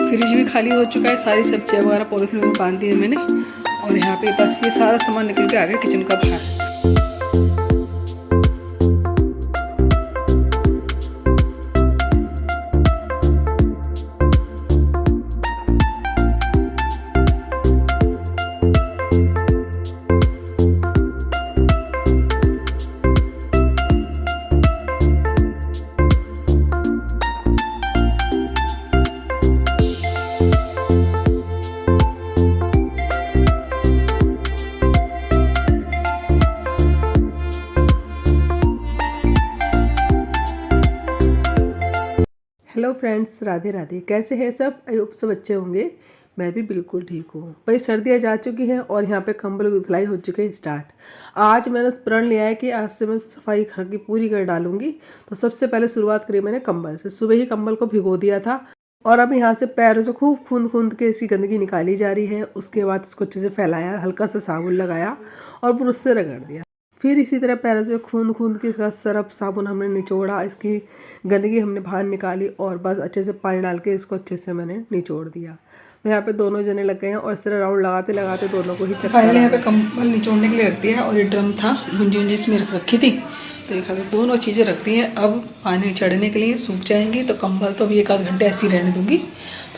Fridge भी खाली हो चुका है, सारी सब्जियां वगैरह पॉलीथीन में बांध दी है मैंने। और यहाँ पे बस ये सारा सामान निकल के आ गया किचन का बाहर। Hello friends, Radhe Radhe. कैसे हैं सब? आई होप सब अच्छे होंगे। मैं भी बिल्कुल ठीक हूँ। भाई सर्दियाँ जा चुकी हैं और यहाँ पे कंबल की धुलाई हो चुकी है स्टार्ट। आज मैंने प्रण लिया है कि आज से मैं सफाई घर की पूरी कर डालूंगी। तो सबसे पहले शुरुआत करी मैंने कंबल से। सुबह ही कंबल को भिगो दिया था और अब यहाँ से पैरों से खूब खूंद खूंद के इसकी गंदगी निकाली जा रही है। उसके बाद इसको अच्छे से फैलाया, हल्का सा साबुन लगाया और ब्रश से रगड़ दिया। फिर इसी तरह पैरों से खूंद खूंद के इसका सरफ साबुन हमने निचोड़ा, इसकी गंदगी हमने बाहर निकाली और बस अच्छे से पानी डाल के इसको अच्छे से मैंने निचोड़ दिया। तो यहाँ पे दोनों जने लग गए हैं और इस तरह राउंड लगाते लगाते दोनों को ही फाइनली यहाँ पे कंबल निचोड़ने के लिए रख दिया। और ये ड्रम था, गुंजी उंजी इसमें रख रखी थी, तो ये खाते दोनों चीज़ें रखती हैं। अब पानी चढ़ने के लिए सूख जाएंगी तो कंबल तो अभी 1 आध घंटे ऐसे ही रहने दूँगी,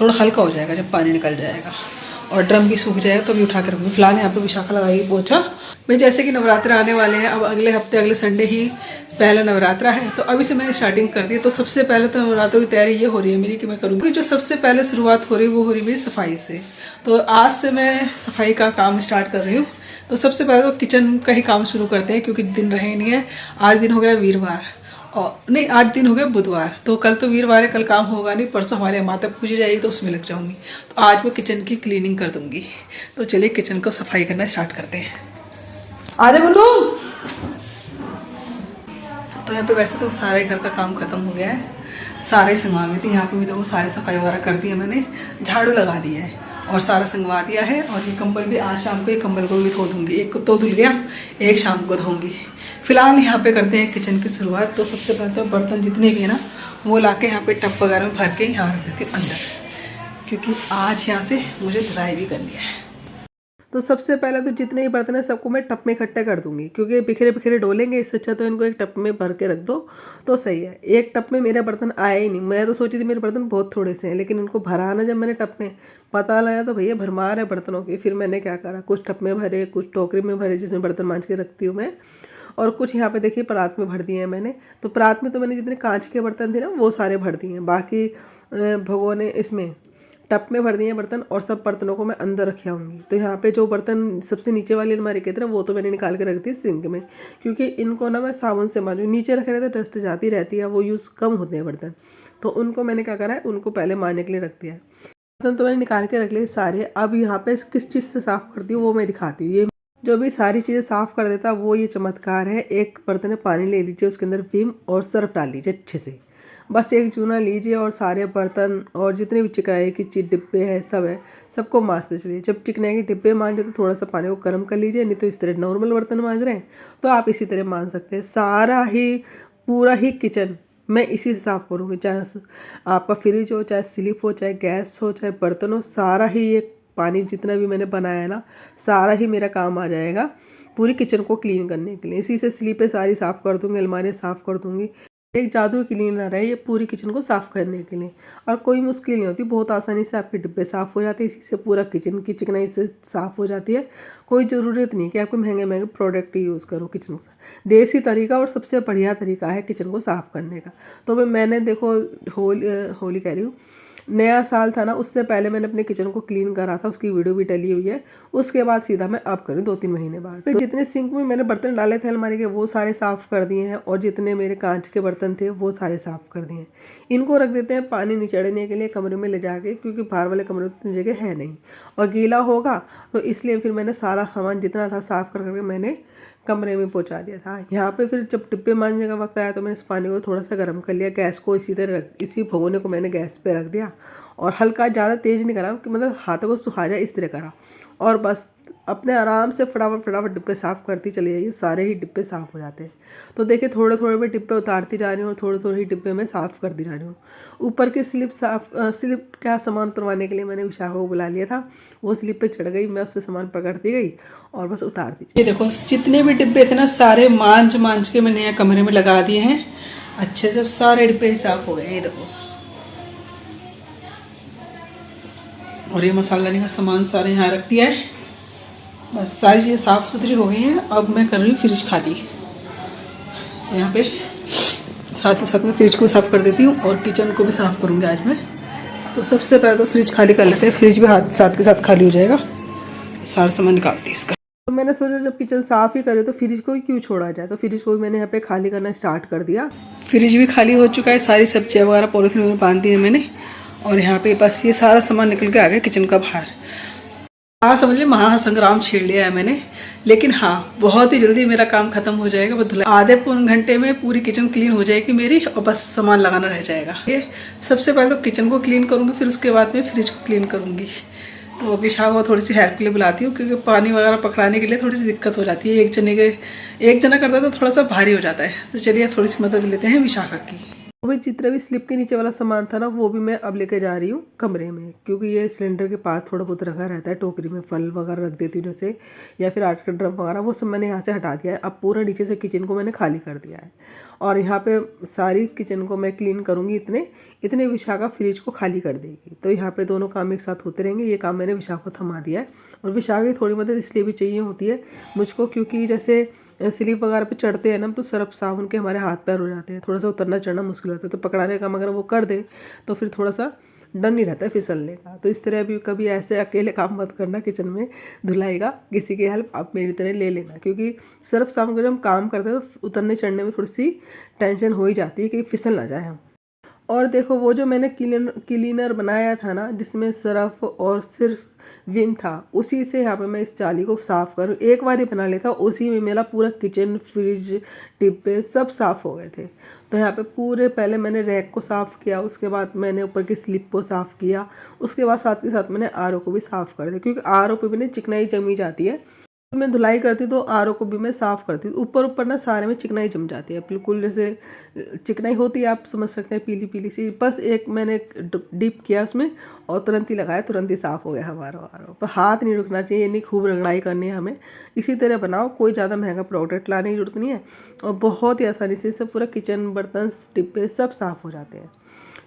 थोड़ा हल्का हो जाएगा जब पानी निकल जाएगा। और ड्रम भी सूख जाएगा तो अभी उठा के रखूँगी। फिलहाल यहाँ पे विशाखा लगाई पोछा। मैं जैसे कि नवरात्र आने वाले हैं, अब अगले हफ्ते अगले संडे ही पहला नवरात्रा है, तो अभी से मैंने स्टार्टिंग कर दी। तो सबसे पहले तो नवरात्रों की तैयारी ये हो रही है मेरी कि मैं करूँगी। जो सबसे पहले शुरुआत हो रही है वो हो रही है मेरी सफाई से। तो आज से मैं सफाई का काम स्टार्ट कर रही हूँ। तो सबसे पहले तो किचन का ही काम शुरू करते हैं क्योंकि दिन रहे नहीं है। आज दिन हो गया वीरवार, और नहीं आज दिन हो गया बुधवार, तो कल तो वीरवार है, कल काम होगा नहीं। परसों हमारे माता पूजी जाएगी तो उसमें लग जाऊंगी। तो आज मैं किचन की क्लीनिंग कर दूंगी। तो चलिए किचन को सफाई करना स्टार्ट करते हैं। आ जाओ बोलो। तो यहाँ पे वैसे तो सारे घर का काम खत्म हो गया है, सारे संगवा गए थे। यहाँ पे भी देखो सारे सफाई वगैरह कर दी है मैंने, झाड़ू लगा दिया है और सारा संगवा दिया है। और ये कंबल भी आज शाम को, ये कंबल को भी धो दूँगी। एक को तो धुल गया, एक शाम को धोऊंगी। फिलहाल यहाँ पे करते हैं किचन की शुरुआत। तो सबसे पहले तो बर्तन जितने भी है ना वो लाके यहाँ पे टब वगैरह में भर के यहाँ रख देती हूँ अंदर, क्योंकि आज यहाँ से मुझे धुलाई भी करनी है। तो सबसे पहले तो जितने ही बर्तन है सबको मैं टब में इकट्ठा कर दूंगी, क्योंकि बिखरे बिखरे डोलेंगे। इससे अच्छा तो इनको एक टब में भर के रख दो तो सही है। एक टब में मेरे बर्तन आए ही नहीं। मैं तो सोची थी मेरे बर्तन बहुत थोड़े से हैं, लेकिन इनको भरा ना जब मैंने टब में, पता लगा तो भैया भरमार है बर्तनों की। फिर मैंने क्या करा, कुछ टब में भरे, कुछ टोकरी में भरे जिसमें बर्तन मांज के रखती हूँ मैं, और कुछ यहाँ पे देखिए परात में भर दिए हैं मैंने। तो परात में तो मैंने जितने कांच के बर्तन थे ना वो सारे भर दिए हैं। बाकी भगोने इसमें टब में भर दिए हैं बर्तन, और सब बर्तनों को मैं अंदर रखे आऊँगी। तो यहाँ पे जो बर्तन सबसे नीचे वाली अलमारी के थे ना वो तो मैंने निकाल के रख दी सिंक में, क्योंकि इनको ना मैं साबुन से मांजूँ। नीचे रखे रहते डस्ट जाती रहती है, वो यूज़ कम होते हैं बर्तन। तो उनको मैंने क्या करा है, उनको पहले मांजने के लिए रख दिया है। बर्तन तो मैंने निकाल के रख लिए सारे। अब यहाँ पे किस चीज़ से साफ़ करती हूँ वो मैं दिखाती हूँ। ये जो भी सारी चीज़ें साफ़ कर देता वो ये चमत्कार है। एक बर्तन में पानी ले लीजिए, उसके अंदर विम और सर्फ डाल लीजिए अच्छे से, बस एक चूना लीजिए और सारे बर्तन और जितने भी चिकनाई की चीज डिब्बे हैं सब है, सबको मांजते चलिए। जब चिकनाई के डिब्बे मांजे तो थोड़ा सा पानी को गर्म कर लीजिए, नहीं तो इस तरह नॉर्मल बर्तन मांज रहे हैं तो आप इसी तरह मांज सकते हैं। सारा ही पूरा ही किचन मैं इसी से साफ़ करूँगी, चाहे आपका फ्रिज हो, चाहे स्लिप हो, चाहे गैस हो, चाहे बर्तन हो, सारा ही ये पानी जितना भी मैंने बनाया है ना सारा ही मेरा काम आ जाएगा पूरी किचन को क्लीन करने के लिए। इसी से स्लीपें सारी साफ़ कर दूँगी, अलमारियाँ साफ़ कर दूँगी। एक जादू क्लीनर है ये पूरी किचन को साफ़ करने के लिए, और कोई मुश्किल नहीं होती। बहुत आसानी से आपके डिब्बे साफ़ हो जाते हैं। इसी से पूरा किचन की चिकनाई से साफ़ हो जाती है। कोई ज़रूरत नहीं कि आपको महंगे महंगे प्रोडक्ट यूज़ करो किचन का। देसी तरीका और सबसे बढ़िया तरीका है किचन को साफ़ करने का। तो मैंने देखो होली कह रही हूँ, नया साल था ना, उससे पहले मैंने अपने किचन को क्लीन करा था, उसकी वीडियो भी डली हुई है। उसके बाद सीधा मैं अब करूँ 2-3 महीने बाद। फिर जितने सिंक में मैंने बर्तन डाले थे अलमारी के वो सारे साफ़ कर दिए हैं, और जितने मेरे कांच के बर्तन थे वो सारे साफ़ कर दिए हैं। इनको रख देते हैं पानी निचड़ने के लिए कमरे में ले जाके, क्योंकि बाहर वाले कमरे में इतनी जगह है नहीं और गीला होगा, तो इसलिए फिर मैंने सारा सामान जितना था साफ़ कर करके मैंने कमरे में पहुंचा दिया था। यहाँ पे फिर जब डिब्बे मांजने का वक्त आया तो मैंने इस पानी को थोड़ा सा गर्म कर लिया। गैस को इसी तरह इसी भगोने को मैंने गैस पे रख दिया और हल्का, ज़्यादा तेज़ नहीं करा कि मतलब हाथों को सुखा जाए, इस तरह करा। और बस अपने आराम से फटाफट फटाफट डिब्बे साफ़ करती चली जाइए, सारे ही डिब्बे साफ़ हो जाते हैं। तो देखिए थोड़े थोड़े में डिब्बे उतारती जा रही हूँ और थोड़े थोड़े ही डिब्बे में साफ़ करती जा रही हूँ। ऊपर की स्लिप का सामान उतरवाने के लिए मैंने विशाखा को बुला लिया था। वो स्लिप पे चढ़ गई, मैं उससे सामान पकड़ती गई और बस उतारती ये देखो जितने भी डिब्बे थे ना सारे मांझ मांझ के मैंने यहाँ कमरे में लगा दिए हैं अच्छे से, सारे डिब्बे साफ हो गए। ये देखो, और ये मसालादानी का सामान सारे यहाँ रख दिया है। बस सारी चीज़ें साफ़ सुथरी हो गई हैं। अब मैं कर रही हूँ फ्रिज खाली। यहाँ पे साथ ही साथ में फ्रिज को साफ़ कर देती हूँ और किचन को भी साफ़ करूँगी आज मैं। तो सबसे पहले तो फ्रिज खाली कर लेते हैं, फ्रिज भी साथ के साथ खाली हो जाएगा। सारा सामान निकालती हूँ इसका। तो मैंने सोचा जब किचन साफ़ ही करे तो फ्रिज को ही क्यों छोड़ा जाए, तो फ्रिज को भी मैंने यहाँ पे खाली करना स्टार्ट कर दिया। फ्रिज भी खाली हो चुका है, सारी सब्जियाँ वगैरह पॉलीथीन में बांध दी है मैंने। और यहाँ पे बस ये सारा सामान निकल के आ गया किचन का बाहर। हाँ समझ लीजिए महासंग्राम छेड़ लिया है मैंने, लेकिन हाँ बहुत ही जल्दी मेरा काम खत्म हो जाएगा। बस आधे पौन घंटे में पूरी किचन क्लीन हो जाएगी मेरी और बस सामान लगाना रह जाएगा। ये सबसे पहले तो किचन को क्लीन करूँगी, फिर उसके बाद में फ्रिज को क्लीन करूँगी। तो विशाखा को थोड़ी सी हेल्प के लिए बुलाती हूँ क्योंकि पानी वगैरह पकड़ाने के लिए थोड़ी सी दिक्कत हो जाती है। एक जना करता है तो थोड़ा सा भारी हो जाता है। तो चलिए थोड़ी सी मदद लेते हैं विशाखा की। वो भी जितना भी स्लिप के नीचे वाला सामान था ना वो भी मैं अब लेके जा रही हूँ कमरे में, क्योंकि ये सिलेंडर के पास थोड़ा बहुत रखा रहता है। टोकरी में फल वगैरह रख देती हूँ जैसे, या फिर आटे का ड्रम वगैरह, वो सब मैंने यहाँ से हटा दिया है। अब पूरा नीचे से किचन को मैंने खाली कर दिया है और यहाँ पे सारी किचन को मैं क्लीन करूँगी। इतने विशाखा फ्रिज को खाली कर देगी। तो यहाँ पे दोनों काम एक साथ होते रहेंगे। ये काम मैंने विशाखा को थमा दिया है। और विशाखा की थोड़ी मदद इसलिए भी चाहिए होती है मुझको, क्योंकि जैसे स्लीप वगैरह पे चढ़ते हैं ना तो सर्फ साबुन के हमारे हाथ पैर हो जाते हैं, थोड़ा सा उतरना चढ़ना मुश्किल होता है। तो पकड़ाने का काम अगर वो कर दे तो फिर थोड़ा सा डर नहीं रहता है फिसलने का। तो इस तरह भी कभी ऐसे अकेले काम मत करना किचन में, धुलाई का किसी की हेल्प आप मेरी तरह ले लेना, क्योंकि सर्फ साबुन का जब हम काम करते हैं तो उतरने चढ़ने में थोड़ी सी टेंशन हो ही जाती है कि फिसल ना जाए हम। और देखो वो जो मैंने क्लीनर बनाया था ना जिसमें सर्फ और सिर्फ विम था, उसी से यहाँ पे मैं इस जाली को साफ़ करूँ। एक बार ही बना लेता, उसी में मेरा पूरा किचन फ्रिज डिब्बे सब साफ़ हो गए थे। तो यहाँ पे पूरे पहले मैंने रैक को साफ़ किया, उसके बाद मैंने ऊपर की स्लिप को साफ़ किया, उसके बाद साथ के साथ मैंने आरओ को भी साफ़ कर दिया, क्योंकि आरओ पे भी चिकनाई जमी जाती है। तो मैं धुलाई करती तो आरओ को भी मैं साफ़ करती। ऊपर ना सारे में चिकनाई जम जाती है, बिल्कुल जैसे चिकनाई होती है, आप समझ सकते हैं, पीली पीली सी। बस एक मैंने डिप किया उसमें और तुरंत ही लगाया, तुरंत ही साफ़ हो गया हमारा आरओ। पर हाथ नहीं रुकना चाहिए, यानी खूब रगड़ाई करनी है हमें। इसी तरह बनाओ, कोई ज़्यादा महंगा प्रोडक्ट लाने की जरूरत नहीं है और बहुत ही आसानी से सब पूरा किचन बर्तन डिब्बे सब साफ़ हो जाते हैं।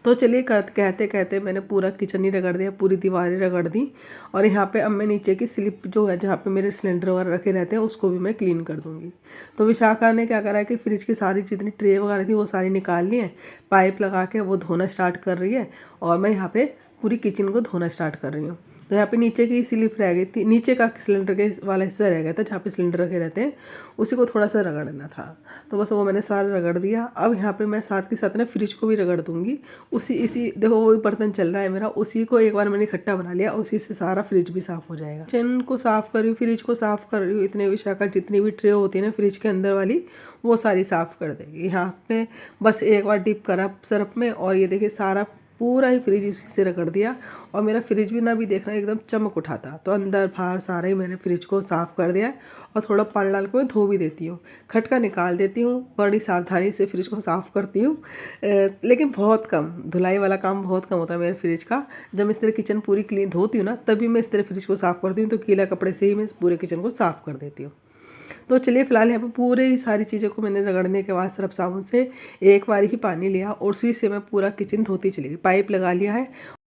तो चलिए कहते कहते मैंने पूरा किचन ही रगड़ दिया, पूरी दीवारें रगड़ दी। और यहाँ पे अब मैं नीचे की स्लिप जो है जहाँ पे मेरे सिलेंडर वगैरह रखे रहते हैं उसको भी मैं क्लीन कर दूँगी। तो विशाखा ने क्या करा है कि फ्रिज की सारी जितनी ट्रे वगैरह थी वो सारी निकाल ली है, पाइप लगा के वो धोना स्टार्ट कर रही है और मैं यहाँ पे पूरी किचन को धोना स्टार्ट कर रही हूँ। तो यहाँ पे नीचे की स्लिप रह गई थी, नीचे का सिलेंडर के वाला हिस्सा रह गया था जहाँ पे सिलेंडर रखे रहते हैं, उसी को थोड़ा सा रगड़ना था। तो बस वो मैंने सारा रगड़ दिया। अब यहाँ पे मैं साथ के साथ ना फ्रिज को भी रगड़ दूँगी। इसी देखो वो बर्तन चल रहा है मेरा, उसी को एक बार मैंने इकट्ठा बना लिया, उसी से सारा फ्रिज भी साफ़ हो जाएगा। किचन को साफ़ कर रही हूँ, फ्रिज को साफ़ कर रही हूँ। इतने विशाखा जितनी भी ट्रे होती है ना फ्रिज के अंदर वाली, वो सारी साफ़ कर देगी। यहाँ पे बस एक बार डिप करा सर्फ में और ये देखिए सारा पूरा ही फ्रिज इसी से रगड़ दिया। और मेरा फ्रिज भी ना भी देखना एकदम चमक उठा था। तो अंदर बाहर सारा ही मैंने फ्रिज को साफ़ कर दिया और थोड़ा पानी डाल के धो भी देती हूँ, खटका निकाल देती हूँ। बड़ी सावधानी से फ्रिज को साफ़ करती हूँ, लेकिन बहुत कम, धुलाई वाला काम बहुत कम होता है मेरे फ्रिज का। जब मैं इस तरह किचन पूरी क्लीन धोती हूँ ना तभी मैं इस तरह फ्रिज को साफ़ करती हूँ। तो गीला कपड़े से ही मैं पूरे किचन को साफ़ कर देती हूँ। तो चलिए फ़िलहाल यहाँ पे पूरे ही सारी चीज़ों को मैंने रगड़ने के बाद सर्फ साबुन से एक बार ही पानी लिया और उसी से मैं पूरा किचन धोती चली गई। पाइप लगा लिया है,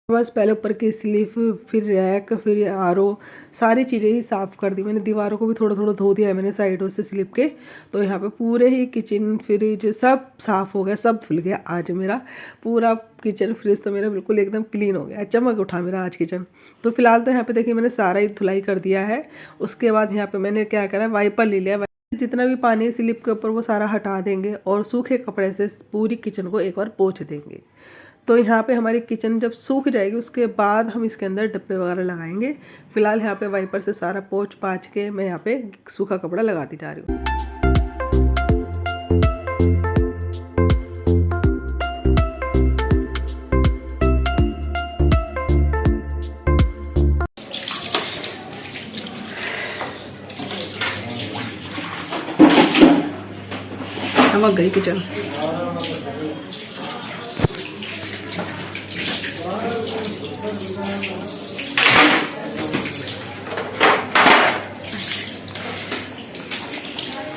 बस पहले ऊपर की स्लिप, फिर रैक, फिर आरओ, सारी चीज़ें ही साफ़ कर दी मैंने। दीवारों को भी थोड़ा थोड़ा धो दिया है मैंने साइडों से स्लिप के। तो यहाँ पे पूरे ही किचन फ्रिज सब साफ़ हो गया, सब धुल गया। आज मेरा पूरा किचन फ्रिज तो मेरा बिल्कुल एकदम क्लीन हो गया, चमक उठा मेरा आज किचन। तो फिलहाल तो यहाँ पे देखिए मैंने सारा ही धुलाई कर दिया है। उसके बाद यहाँ पे मैंने क्या करा, वाइपर ले लिया, जितना भी पानी स्लिप के ऊपर वो सारा हटा देंगे और सूखे कपड़े से पूरी किचन को एक बार पोंछ देंगे। तो यहाँ पे हमारी किचन जब सूख जाएगी उसके बाद हम इसके अंदर डब्बे वगैरह लगाएंगे। फिलहाल यहाँ पे वाइपर से सारा पोंछ पाछ के मैं यहाँ पे सूखा कपड़ा लगाती जा रही हूँ। चमक गई किचन।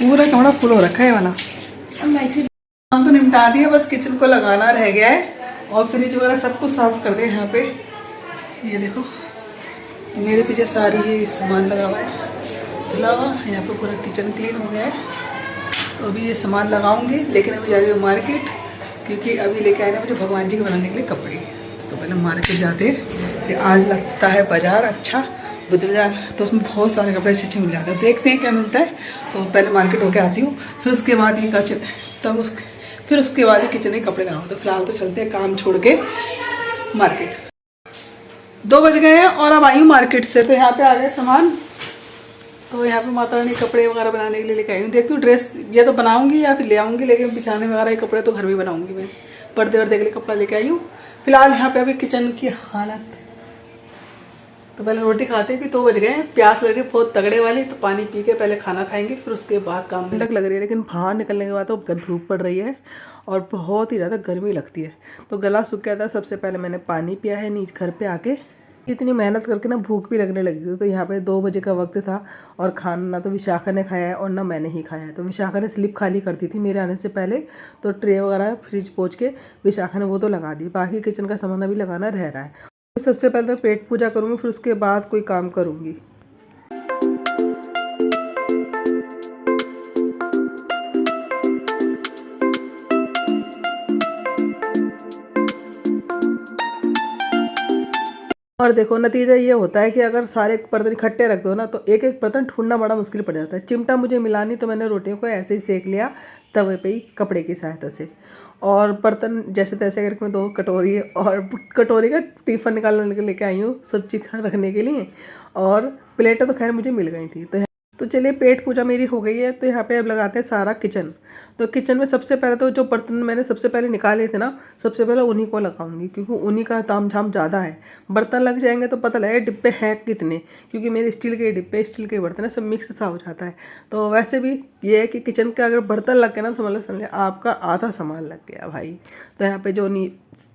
पूरा कमरा फुल हो रखा है वाला। काम तो निपटा दिया, बस किचन को लगाना रह गया है और फ्रिज वगैरह सब कुछ साफ कर दिया। यहाँ पे ये देखो मेरे पीछे सारी ये सामान लगा हुआ है धुला हुआ। यहाँ पे पूरा किचन क्लीन हो गया है। तो अभी ये सामान लगाऊंगी, लेकिन अभी जा रही हूँ मार्केट, क्योंकि अभी लेके आए ना मुझे भगवान जी के बनाने के लिए कपड़े। तो पहले मार्केट जाते हैं। ये आज लगता है बाज़ार अच्छा बुद्ध बाज़ार, तो उसमें बहुत सारे कपड़े अच्छे मिल जाते हैं। देखते हैं क्या मिलता है। तो पहले मार्केट होके आती हूँ, फिर उसके बाद ये किचन, फिर उसके बाद ही किचन के कपड़े लगाऊँ। तो फिलहाल तो चलते हैं काम छोड़ के मार्केट। 2 बज गए हैं और अब आई हूँ मार्केट से। तो यहाँ पे आ गए सामान। तो यहाँ पे माता रानी कपड़े वगैरह बनाने के लिए लेके आई हूँ। देखती हूँ ड्रेस या तो बनाऊंगी या फिर ले आऊँगी, लेकिन बिछाने वगैरह के कपड़े तो घर में बनाऊंगी मैं। पर्दे वर्दे के लिए कपड़ा लेके आई हूँ। फिलहाल यहाँ पे अभी किचन की हालत। तो पहले रोटी खाते हैं कि 2 बज गए हैं। प्यास लग रही बहुत तगड़े वाली, तो पानी पी के पहले खाना खाएंगे, फिर उसके बाद काम में लग रही है। लेकिन बाहर निकलने के बाद तो धूप पड़ रही है और बहुत ही ज़्यादा गर्मी लगती है। तो गला सूख गया था। सबसे पहले मैंने पानी पिया है नीचे घर पे आके। इतनी मेहनत करके ना भूख भी लगने लगी थी। तो यहाँ पे 2 बजे का वक्त था और खाना ना तो विशाखा ने खाया है और ना मैंने ही खाया है। तो विशाखा ने स्लिप खाली कर दी थी मेरे आने से पहले। तो ट्रे वगैरह फ्रिज पहुँच के विशाखा ने वो तो लगा दी। बाकी किचन का सामान अभी लगाना रह रहा है। सबसे पहले तो पेट पूजा करूँगी, फिर उसके बाद कोई काम करूँगी। और देखो नतीजा ये होता है कि अगर सारे बर्तन इकट्ठे रख दो ना तो एक एक बर्तन ढूंढना बड़ा मुश्किल पड़ जाता है। चिमटा मुझे मिला नहीं, तो मैंने रोटियों को ऐसे ही सेक लिया तवे पे ही कपड़े की सहायता से। और बर्तन जैसे तैसे करके मैं 2 कटोरी और कटोरी का टिफ़न निकालने के लेके आई हूँ सब्जी रखने के लिए। और प्लेटें तो खैर मुझे मिल गई थी। तो चलिए पेट पूजा मेरी हो गई है। तो यहाँ पे अब लगाते हैं सारा किचन। तो किचन में सबसे पहले तो जो बर्तन मैंने सबसे पहले निकाले थे ना, सबसे पहले उन्हीं को लगाऊंगी, क्योंकि उन्हीं का ताम झाम ज़्यादा है। बर्तन लग जाएंगे तो पता लगेगा डिब्बे हैं कितने, क्योंकि मेरे स्टील के डिब्बे स्टील के बर्तन है, सब मिक्स सा हो जाता है। तो वैसे भी ये है कि किचन के अगर बर्तन लग गए ना तो मतलब समझ आपका आधा सामान लग गया भाई। तो यहाँ पे जो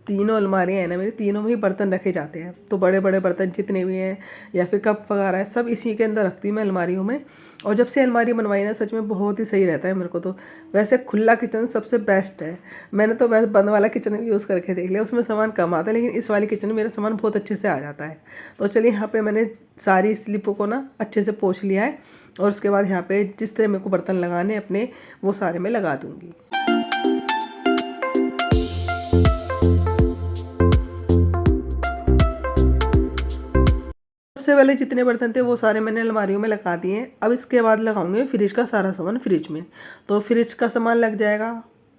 तीनों अलमारियाँ हैं ना मेरी, तीनों में ही बर्तन रखे जाते हैं। तो बड़े बड़े बर्तन जितने भी हैं या फिर कप वगैरह है सब इसी के अंदर रखती हूँ मैं अलमारियों में। और जब से अलमारी बनवाई ना सच में बहुत ही सही रहता है मेरे को। तो वैसे खुला किचन सबसे बेस्ट है। मैंने तो वैसे बंद वाला किचन भी यूज़ करके देख लिया, उसमें सामान कम आता है, लेकिन इस वाली किचन में मेरा सामान बहुत अच्छे से आ जाता है। तो चलिए यहाँ पे मैंने सारी स्लिपों को ना अच्छे से पोंछ लिया है और उसके बाद यहाँ पे जिस तरह मेरे को बर्तन लगाने अपने वो सारे मैं लगा दूँगी। सबसे पहले जितने बर्तन थे वो सारे मैंने अलमारियों में लगा दिए हैं। अब इसके बाद लगाऊंगे फ्रिज का सारा सामान फ्रिज में। तो फ्रिज का सामान लग जाएगा,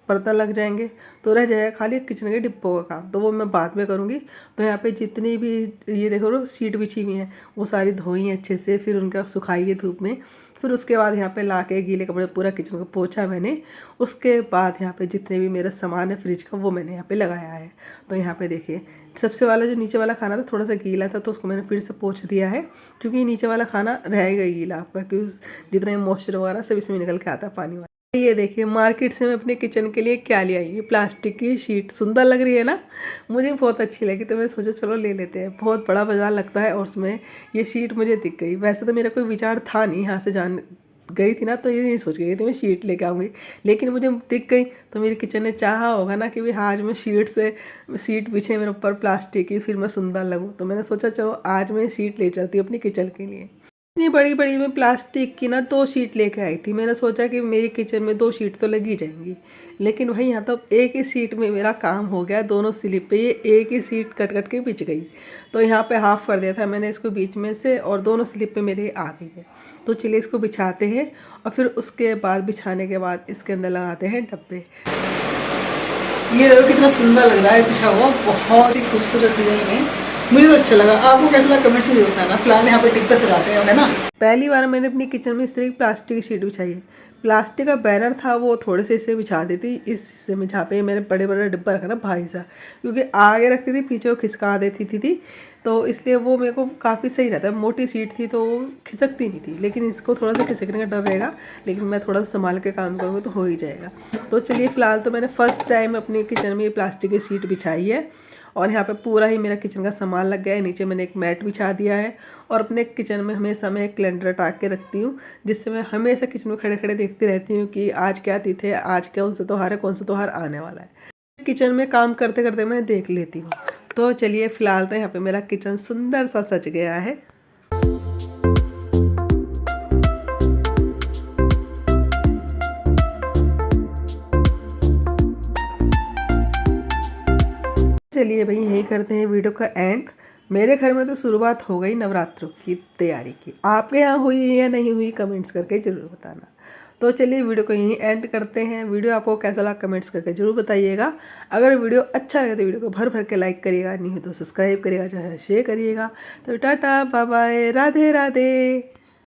बर्तन लग जाएंगे, तो रह जाएगा खाली किचन के डिब्बों का काम। तो वो मैं बाद में करूँगी। तो यहाँ पे जितनी भी ये देखो शीट बिछी हुई हैं वो सारी धोई हैं अच्छे से, फिर उनका सुखाई है धूप में। फिर उसके बाद यहाँ पे ला के गीले कपड़े पूरा किचन को पोंछा मैंने। उसके बाद यहाँ पे जितने भी मेरा सामान है फ्रिज का वो मैंने यहाँ पे लगाया है। तो यहाँ पे देखिए सबसे वाला जो नीचे वाला खाना था थोड़ा सा गीला था, तो उसको मैंने फिर से पोंछ दिया है, क्योंकि नीचे वाला खाना रहेगा गीला आपका, क्योंकि जितना मॉइस्चर वगैरह सब इसमें निकल के आता है पानी वाला। ये देखिए मार्केट से मैं अपने किचन के लिए क्या ले आई। ये प्लास्टिक की शीट सुंदर लग रही है ना, मुझे बहुत अच्छी लगी, तो मैं सोचा चलो ले लेते हैं। बहुत बड़ा बाजार लगता है और उसमें ये शीट मुझे दिख गई। वैसे तो मेरा कोई विचार था नहीं, यहाँ से जान गई थी ना तो ये नहीं सोच गई थी मैं शीट लेके आऊँगी, लेकिन मुझे दिख गई। तो मेरी किचन ने चाहा होगा ना कि भाई आज मैं शीट बिछे मेरे ऊपर प्लास्टिक की, फिर मैं सुंदर लगूँ। तो मैंने सोचा चलो आज मैं शीट ले चलती हूँ अपनी किचन के लिए। इतनी बड़ी बड़ी मैं प्लास्टिक की ना 2 शीट लेके आई थी। मैंने सोचा कि मेरी किचन में 2 शीट तो लगी जाएंगी, लेकिन वही यहाँ तो एक ही सीट में मेरा काम हो गया। दोनों स्लिप पे ये एक ही सीट कट कट के बिछ गई। तो यहाँ पे हाफ कर दिया था मैंने इसको बीच में से, और दोनों स्लिप पे मेरे आ गई है। तो चलिए इसको बिछाते हैं और फिर उसके बाद बिछाने के बाद इसके अंदर लगाते हैं डब्बे। ये देखो कितना सुंदर लग रहा है बिछा हुआ, बहुत ही खूबसूरत डिजाइन है। मुझे तो अच्छा लगा। आपको कैसा लगा कमेंट से जरूर बताना। फिलहाल यहाँ पे डिब्बे से लाते हैं है ना। पहली बार मैंने अपनी किचन में इस तरह की प्लास्टिक की शीट बिछाई है। प्लास्टिक का बैनर था, वो थोड़े से इसे बिछा दी थी इस हिस्से में जहाँ पे मैंने बड़े बड़े डिब्बा रखा ना भारी सा, क्योंकि आगे रखती थी पीछे वो खिसका देती थी तो इसलिए वो मेरे को काफ़ी सही रहता है। मोटी सीट थी तो वो खिसकती नहीं थी, लेकिन इसको थोड़ा सा खिसकने का डर रहेगा, लेकिन मैं थोड़ा सा संभाल के काम करूँगी तो हो ही जाएगा। तो चलिए फ़िलहाल तो मैंने फ़र्स्ट टाइम अपनी किचन में ये प्लास्टिक की सीट बिछाई है और यहाँ पे पूरा ही मेरा किचन का सामान लग गया है। नीचे मैंने एक मैट बिछा दिया है और अपने किचन में हमेशा मैं एक कैलेंडर टाक के रखती हूँ, जिससे मैं हमेशा किचन में खड़े खड़े देखती रहती हूँ कि आज क्या तिथि है, आज कौन सा त्यौहार है, कौन सा त्यौहार आने वाला है। किचन में काम करते करते मैं देख लेती हूँ। तो चलिए फ़िलहाल तो यहाँ पे मेरा किचन सुंदर सा सज गया है। चलिए भाई यही करते हैं वीडियो का एंड। मेरे घर में तो शुरुआत हो गई नवरात्रों की तैयारी की। आपके यहाँ हुई या नहीं हुई कमेंट्स करके ज़रूर बताना। तो चलिए वीडियो को यहीं एंड करते हैं। वीडियो आपको कैसा लगा कमेंट्स करके ज़रूर बताइएगा। अगर वीडियो अच्छा लगे तो वीडियो को भर भर के लाइक करिएगा, नहीं तो सब्सक्राइब करिएगा, चाहे शेयर करिएगा। तो tata bye bye, Radhe Radhe.